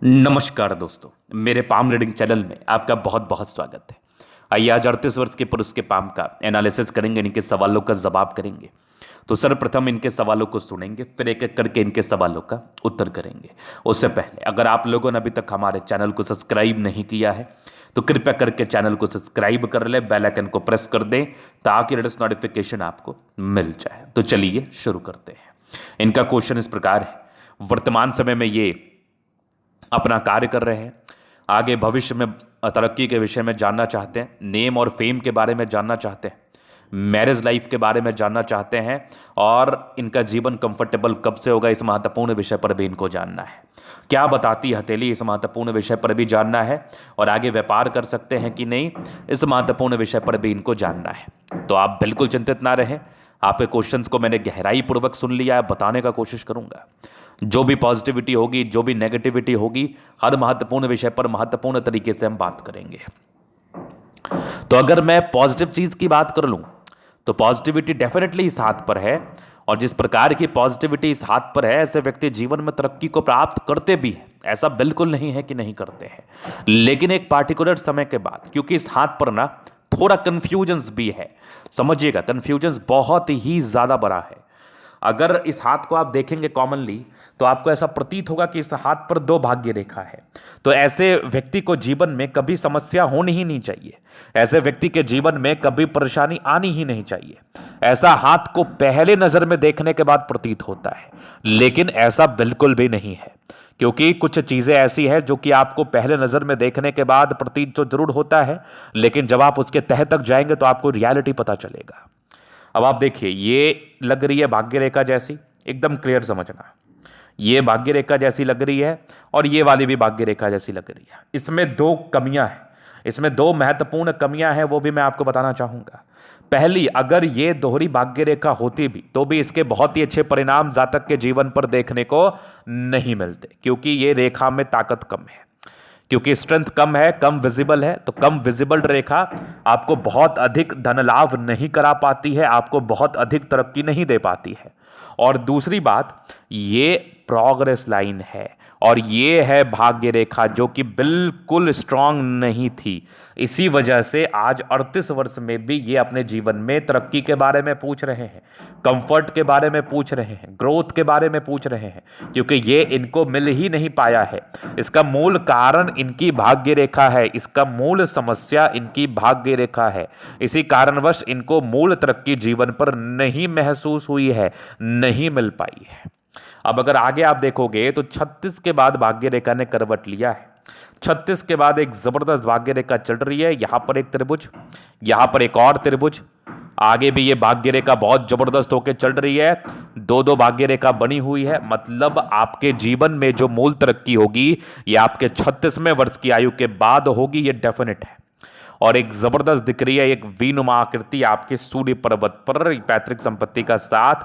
नमस्कार दोस्तों, मेरे पाम रीडिंग चैनल में आपका बहुत बहुत स्वागत है। आइए आज 38 वर्ष के पुरुष के पाम का एनालिसिस करेंगे, इनके सवालों का जवाब करेंगे। तो सर्वप्रथम इनके सवालों को सुनेंगे, फिर एक एक करके इनके सवालों का उत्तर करेंगे। उससे पहले अगर आप लोगों ने अभी तक हमारे चैनल को सब्सक्राइब नहीं किया है तो कृपया करके चैनल को सब्सक्राइब कर ले, बेल आइकन को प्रेस कर दें ताकि लेटेस्ट नोटिफिकेशन आपको मिल जाए। तो चलिए शुरू करते हैं। इनका क्वेश्चन इस प्रकार है, वर्तमान समय में ये अपना कार्य कर रहे हैं, आगे भविष्य में तरक्की के विषय में जानना चाहते हैं, नेम और फेम के बारे में जानना चाहते हैं, मैरिज लाइफ के बारे में जानना चाहते हैं और इनका जीवन कंफर्टेबल कब से होगा, इस महत्वपूर्ण विषय पर भी इनको जानना है। क्या बताती हथेली, इस महत्वपूर्ण विषय पर भी जानना है और आगे व्यापार कर सकते हैं कि नहीं, इस महत्वपूर्ण विषय पर भी इनको जानना है। तो आप बिल्कुल चिंतित ना रहें, आपके क्वेश्चंस को मैंने गहराई पूर्वक सुन लिया है, बताने का कोशिश करूंगा। जो भी पॉजिटिविटी होगी, जो भी नेगेटिविटी होगी, हर महत्वपूर्ण विषय पर महत्वपूर्ण तरीके से हम बात करेंगे। तो अगर मैं पॉजिटिव चीज की बात कर लूं तो पॉजिटिविटी डेफिनेटली इस हाथ पर है, और जिस प्रकार की पॉजिटिविटी इस हाथ पर है ऐसे व्यक्ति जीवन में तरक्की को प्राप्त करते भी हैं। ऐसा बिल्कुल नहीं है कि नहीं करते हैं, लेकिन एक पार्टिकुलर समय के बाद, क्योंकि इस हाथ पर ना थोड़ा कंफ्यूजन्स भी है। समझिएगा, कंफ्यूजन्स बहुत ही ज्यादा बड़ा है। अगर इस हाथ को आप देखेंगे कॉमनली तो आपको ऐसा प्रतीत होगा कि इस हाथ पर दो भाग्य रेखा है। तो ऐसे व्यक्ति को जीवन में कभी समस्या होनी ही नहीं चाहिए, ऐसे व्यक्ति के जीवन में कभी परेशानी आनी ही नहीं चाहिए। ऐसा हाथ को पहले नजर में देखने के बाद प्रतीत होता है, लेकिन ऐसा बिल्कुल भी नहीं है, क्योंकि कुछ चीजें ऐसी हैं जो कि आपको पहले नजर में देखने के बाद प्रतीत तो जरूर होता है, लेकिन जब आप उसके तह तक जाएंगे तो आपको रियलिटी पता चलेगा। अब आप देखिए, ये लग रही है भाग्य रेखा जैसी, एकदम क्लियर समझना, ये भाग्य रेखा जैसी लग रही है और ये वाली भी भाग्य रेखा जैसी लग रही है। इसमें दो कमियां हैं, इसमें दो महत्वपूर्ण कमियां हैं, वो भी मैं आपको बताना चाहूंगा। पहली, अगर ये दोहरी भाग्य रेखा होती भी तो भी इसके बहुत ही अच्छे परिणाम जातक के जीवन पर देखने को नहीं मिलते, क्योंकि ये रेखा में ताकत कम है, क्योंकि स्ट्रेंथ कम है, कम विजिबल है। तो कम विजिबल रेखा आपको बहुत अधिक धन लाभ नहीं करा पाती है, आपको बहुत अधिक तरक्की नहीं दे पाती है। और दूसरी बात, ये प्रोग्रेस लाइन है और ये है भाग्य रेखा जो कि बिल्कुल स्ट्रांग नहीं थी। इसी वजह से आज 38 वर्ष में भी ये अपने जीवन में तरक्की के बारे में पूछ रहे हैं, कंफर्ट के बारे में पूछ रहे हैं, ग्रोथ के बारे में पूछ रहे हैं, क्योंकि ये इनको मिल ही नहीं पाया है। इसका मूल कारण इनकी भाग्य रेखा है, इसका मूल समस्या इनकी भाग्य रेखा है। इसी कारणवश इनको मूल तरक्की जीवन पर नहीं महसूस हुई है, नहीं मिल पाई है। अब अगर आगे आप देखोगे तो 36 के बाद भाग्य रेखा ने करवट लिया है। 36 के बाद एक जबरदस्त भाग्य रेखा चल रही है, यहां पर एक त्रिभुज, यहां पर एक और त्रिभुज, आगे भी ये भाग्य रेखा बहुत जबरदस्त होकर चल रही है। दो दो भाग्य रेखा बनी हुई है, मतलब आपके जीवन में जो मूल तरक्की होगी ये आपके 36वें वर्ष की आयु के बाद होगी, ये डेफिनेट है। और एक जबरदस्त दिख रही है एक वीनुमा आकृति आपके सूर्य पर्वत पर, पैतृक संपत्ति का साथ,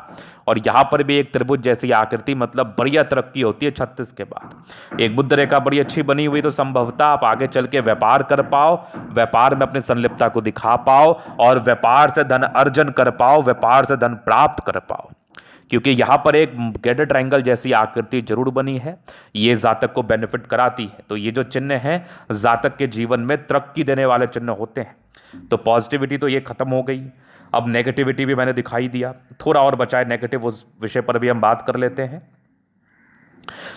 और यहां पर भी एक त्रिभुज जैसी आकृति, मतलब बढ़िया तरक्की होती है 36 के बाद। एक बुद्ध रेखा बड़ी अच्छी बनी हुई, तो संभवतः आप आगे चल के व्यापार कर पाओ, व्यापार में अपनी संलिप्तता को दिखा पाओ और व्यापार से धन अर्जन कर पाओ, व्यापार से धन प्राप्त कर पाओ, क्योंकि यहां पर एक ग्रेटर ट्रायंगल जैसी आकृति जरूर बनी है, ये जातक को बेनिफिट कराती है। तो ये जो चिन्ह हैं जातक के जीवन में तरक्की देने वाले चिन्ह होते हैं। तो पॉजिटिविटी तो ये खत्म हो गई, अब नेगेटिविटी भी मैंने दिखाई दिया, थोड़ा और बचा है नेगेटिव, उस विषय पर भी हम बात कर लेते हैं।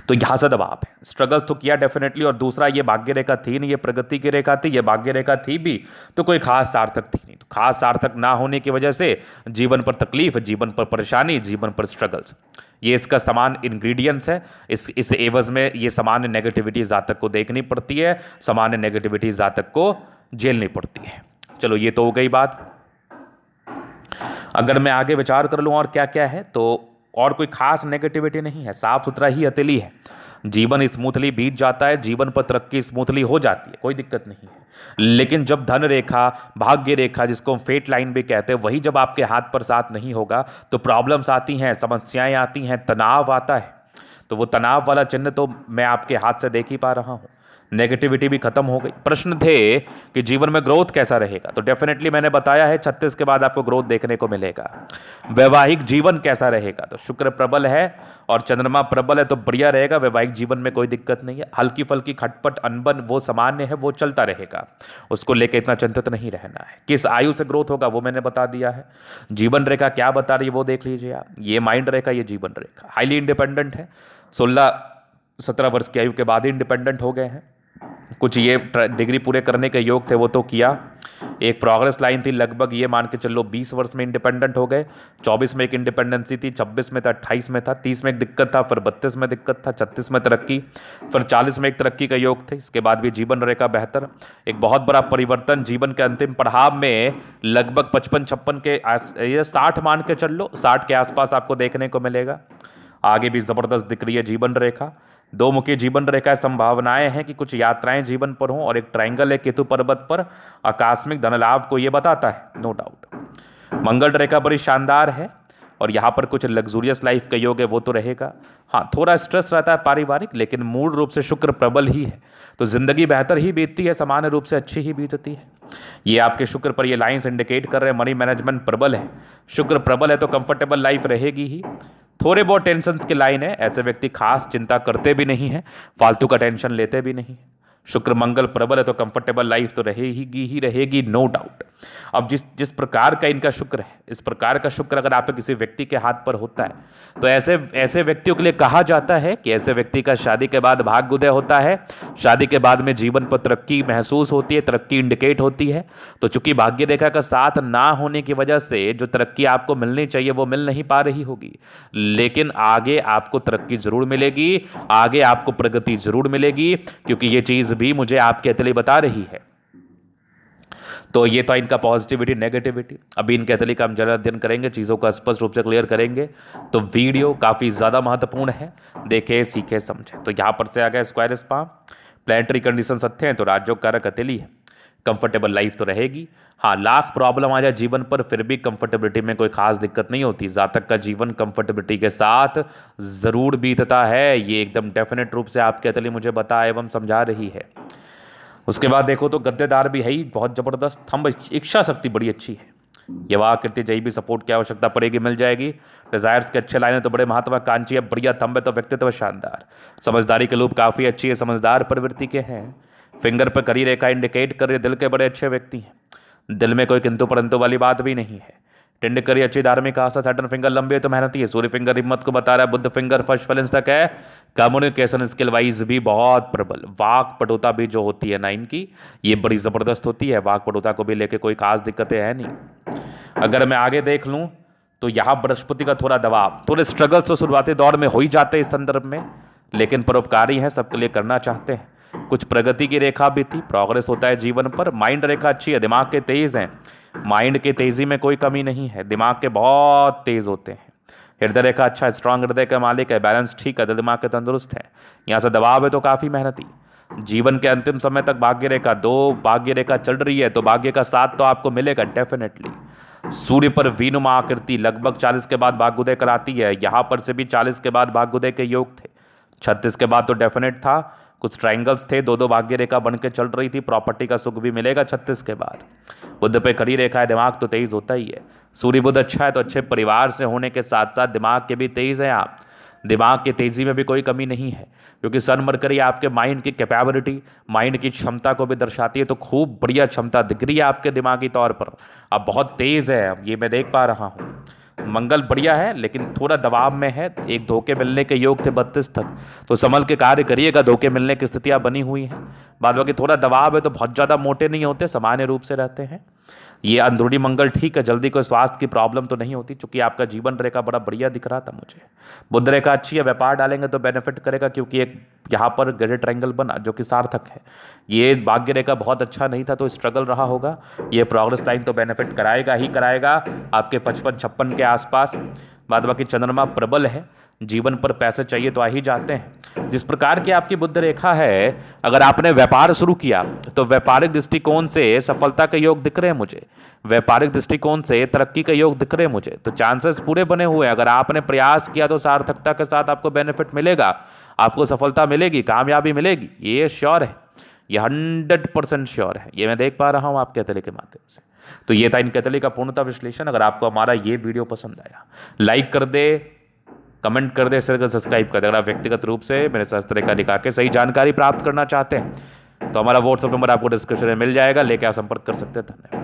तो यहां से दबाव है, स्ट्रगल तो किया डेफिनेटली, और दूसरा ये भाग्य रेखा थी नहीं, ये प्रगति की रेखा थी। ये भाग्य रेखा थी भी तो कोई खास सार्थक थी नहीं, तो खास सार्थक ना होने की वजह से जीवन पर तकलीफ, जीवन पर परेशानी, जीवन पर स्ट्रगल्स, ये इसका समान इंग्रेडिएंट्स है। इस एवज में ये सामान्य नेगेटिविटी जातक को देखनी पड़ती है, सामान्य नेगेटिविटी जातक को झेलनी पड़ती है। चलो ये तो हो गई बात। अगर मैं आगे विचार कर लूं और क्या क्या है, तो और कोई खास नेगेटिविटी नहीं है, साफ सुथरा ही हथेली है। जीवन स्मूथली बीत जाता है, जीवन पर तरक्की स्मूथली हो जाती है, कोई दिक्कत नहीं है। लेकिन जब धन रेखा, भाग्य रेखा, जिसको हम फेट लाइन भी कहते हैं, वही जब आपके हाथ पर साथ नहीं होगा तो प्रॉब्लम्स आती हैं, समस्याएं आती हैं, तनाव आता है। तो वो तनाव वाला चिन्ह तो मैं आपके हाथ से देख ही पा रहा हूं। नेगेटिविटी भी खत्म हो गई। प्रश्न थे कि जीवन में ग्रोथ कैसा रहेगा, तो डेफिनेटली मैंने बताया है 36 के बाद आपको ग्रोथ देखने को मिलेगा। वैवाहिक जीवन कैसा रहेगा, तो शुक्र प्रबल है और चंद्रमा प्रबल है तो बढ़िया रहेगा, वैवाहिक जीवन में कोई दिक्कत नहीं है। हल्की फल्की खटपट अनबन वो सामान्य है, वो चलता रहेगा, उसको लेकर इतना चिंतित नहीं रहना है। किस आयु से ग्रोथ होगा वो मैंने बता दिया है। जीवन रेखा क्या बता रही है वो देख लीजिए आप। ये माइंड रेखा, ये जीवन रेखा। हाईली इंडिपेंडेंट है, 16-17 वर्ष की आयु के बाद ही इंडिपेंडेंट हो गए हैं। कुछ ये डिग्री पूरे करने के योग थे वो तो किया। एक प्रोग्रेस लाइन थी, लगभग ये मान के चलो 20 वर्ष में इंडिपेंडेंट हो गए। 24 में एक इंडिपेंडेंसी थी, 26 में था, 28 में था, 30 में एक दिक्कत था, फिर 32 में दिक्कत था, 36 में तरक्की, फिर 40 में एक तरक्की का योग थे। इसके बाद भी जीवन रेखा बेहतर, एक बहुत बड़ा परिवर्तन जीवन के अंतिम पड़ाव में लगभग 55-56 के ये 60 मान के चल लो, 60 के आसपास आपको देखने को मिलेगा। आगे भी जबरदस्त दिख रही है जीवन रेखा। दो मुखी जीवन रेखा संभावनाएं हैं कि कुछ यात्राएं जीवन पर हों, और एक ट्रायंगल है केतु पर्वत पर, आकस्मिक धन लाभ को यह बताता है, नो डाउट। मंगल रेखा बड़ी शानदार है और यहाँ पर कुछ लग्जूरियस लाइफ का योग है वो तो रहेगा। हाँ, थोड़ा स्ट्रेस रहता है पारिवारिक, लेकिन मूल रूप से शुक्र प्रबल ही है तो जिंदगी बेहतर ही बीतती है, सामान्य रूप से अच्छी ही बीतती है। ये आपके शुक्र पर ये लाइंस इंडिकेट कर रहे हैं। मनी मैनेजमेंट प्रबल है, शुक्र प्रबल है तो कंफर्टेबल लाइफ रहेगी ही। थोड़े बहुत टेंशन की लाइन है, ऐसे व्यक्ति खास चिंता करते भी नहीं है, फालतू का टेंशन लेते भी नहीं। शुक्र मंगल प्रबल है तो कंफर्टेबल लाइफ तो रहेगी ही रहेगी, नो डाउट। अब जिस प्रकार का इनका शुक्र है, इस प्रकार का शुक्र अगर आप किसी व्यक्ति के हाथ पर होता है तो ऐसे व्यक्तियों के लिए कहा जाता है कि ऐसे व्यक्ति का शादी के बाद भाग्योदय होता है। शादी के बाद में जीवन पर तरक्की महसूस होती है, तरक्की इंडिकेट होती है। तो चूंकि भाग्य रेखा का साथ ना होने की वजह से जो तरक्की आपको मिलनी चाहिए वो मिल नहीं पा रही होगी, लेकिन आगे आपको तरक्की जरूर मिलेगी, आगे आपको प्रगति जरूर मिलेगी, क्योंकि ये चीज भी मुझे आपके अतली बता रही है। तो ये तो इनका पॉजिटिविटी नेगेटिविटी। अभी इनके अतली का हम जरा अध्ययन करेंगे, चीज़ों का स्पष्ट रूप से क्लियर करेंगे। तो वीडियो काफ़ी ज़्यादा महत्वपूर्ण है, देखें सीखे समझें। तो यहाँ पर से आ गया स्क्वायर स्पा, प्लेनेटरी कंडीशन अच्छे हैं तो राजयोग कारक अतली है, कंफर्टेबल लाइफ तो रहेगी। हाँ, लाख प्रॉब्लम आ जाए जीवन पर फिर भी कंफर्टेबिलिटी में कोई खास दिक्कत नहीं होती। जातक का जीवन कंफर्टेबिलिटी के साथ जरूर बीतता है, ये एकदम डेफिनेट रूप से आपके अतली मुझे बता एवं समझा रही है। उसके बाद देखो तो गद्देदार भी है ही बहुत जबरदस्त, थंब इच्छा शक्ति बड़ी अच्छी है। यह आकृति जय भी सपोर्ट की आवश्यकता पड़ेगी मिल जाएगी। डिजायर्स के अच्छे लाइन तो बड़े महत्वाकांक्षी है, बढ़िया थंब है तो व्यक्तित्व शानदार। समझदारी के लूप काफ़ी अच्छी है, समझदार प्रवृत्ति के हैं। फिंगर पर करी रेखा इंडिकेट कर रही, दिल के बड़े अच्छे व्यक्ति हैं, दिल में कोई किंतु परंतु वाली बात भी नहीं है। टिंड करी अच्छी धार्मिक आस्था, सैटर्न फिंगर लंबी है तो मेहनती है। सूर्य फिंगर हिम्मत को बता रहा है, बुद्ध फिंगर फर्स्ट बैलेंस तक है। कम्युनिकेशन स्किल वाइज भी बहुत प्रबल। वाक पटुता भी जो होती है ना इनकी, ये बड़ी ज़बरदस्त होती है। वाक पटुता को भी लेके कोई खास दिक्कतें हैं नहीं। अगर मैं आगे देख लूँ तो यहाँ बृहस्पति का थोड़ा दबाव, थोड़े स्ट्रगल्स तो शुरुआती दौर में हो ही जाते हैं इस संदर्भ में, लेकिन परोपकारी हैं, सबके लिए करना चाहते हैं। कुछ प्रगति की रेखा भी थी, प्रोग्रेस होता है जीवन पर। माइंड रेखा अच्छी है, दिमाग के तेज हैं, माइंड की तेजी में कोई कमी नहीं है, दिमाग के बहुत तेज होते हैं। हृदय रेखा अच्छा है, स्ट्रांग हृदय का मालिक है, बैलेंस ठीक है, दिल दिमाग के तंदुरुस्त है। यहाँ से दबाव है तो काफ़ी मेहनती। जीवन के अंतिम समय तक भाग्य रेखा, दो भाग्य रेखा चल रही है तो भाग्य का साथ तो आपको मिलेगा डेफिनेटली। सूर्य पर वीनुमा आकृति लगभग 40 के बाद भाग्योदय कराती है, यहाँ पर से भी 40 के बाद भाग्योदय के योग थे। 36 के बाद तो डेफिनेट था। कुछ ट्रायंगल्स थे, दो भाग्य रेखा बन के चल रही थी, प्रॉपर्टी का सुख भी मिलेगा 36 के बाद। बुध पे खड़ी रेखा है, दिमाग तो तेज होता ही है। सूर्य बुध अच्छा है तो अच्छे परिवार से होने के साथ साथ दिमाग के भी तेज हैं आप, दिमाग की तेजी में भी कोई कमी नहीं है, क्योंकि सन मरकरी आपके माइंड की कैपेबिलिटी, माइंड की क्षमता को भी दर्शाती है। तो खूब बढ़िया क्षमता दिख रही है आपके दिमागी तौर पर, अब बहुत तेज है, ये मैं देख पा रहा हूँ। मंगल बढ़िया है लेकिन थोड़ा दबाव में है, एक धोखे मिलने के योग थे 32 तक, तो संभल के कार्य करिएगा, धोखे मिलने की स्थितियां बनी हुई हैं। बाद बाकी थोड़ा दबाव है तो बहुत ज़्यादा मोटे नहीं होते, सामान्य रूप से रहते हैं। ये अंदरूनी मंगल ठीक है, जल्दी कोई स्वास्थ्य की प्रॉब्लम तो नहीं होती, चूंकि आपका जीवन रेखा बड़ा बढ़िया दिख रहा था मुझे। बुध रेखा अच्छी है, व्यापार डालेंगे तो बेनिफिट करेगा, क्योंकि एक यहाँ पर ग्रेड ट्रायंगल बना जो कि सार्थक है। ये भाग्य रेखा बहुत अच्छा नहीं था तो स्ट्रगल रहा होगा, ये प्रोग्रेस लाइन तो बेनिफिट कराएगा ही कराएगा आपके 55-56 के आसपास। बाद बाकी चंद्रमा प्रबल है, जीवन पर पैसे चाहिए तो आ ही जाते हैं। जिस प्रकार की आपकी बुद्ध रेखा है, अगर आपने व्यापार शुरू किया तो व्यापारिक दृष्टिकोण से सफलता के योग दिख रहे हैं मुझे, व्यापारिक दृष्टिकोण से तरक्की के योग दिख रहे हैं मुझे, तो चांसेस पूरे बने हुए हैं। अगर आपने प्रयास किया तो सार्थकता के साथ आपको बेनिफिट मिलेगा, आपको सफलता मिलेगी, कामयाबी मिलेगी, ये श्योर है। ये 100% श्योर है, ये मैं देख पा रहा हूँ आपके हथेली के माध्यम से। तो ये था इनके हथेली का पूर्णतः विश्लेषण। अगर आपको हमारा ये वीडियो पसंद आया, लाइक कर दे, कमेंट कर दे, शेयर कर, सब्सक्राइब कर दे। अगर आप व्यक्तिगत रूप से मेरे साथ इस तरह का दिखा के सही जानकारी प्राप्त करना चाहते हैं तो हमारा व्हाट्सएप नंबर आपको डिस्क्रिप्शन में मिल जाएगा, लेके आप संपर्क कर सकते हैं। धन्यवाद।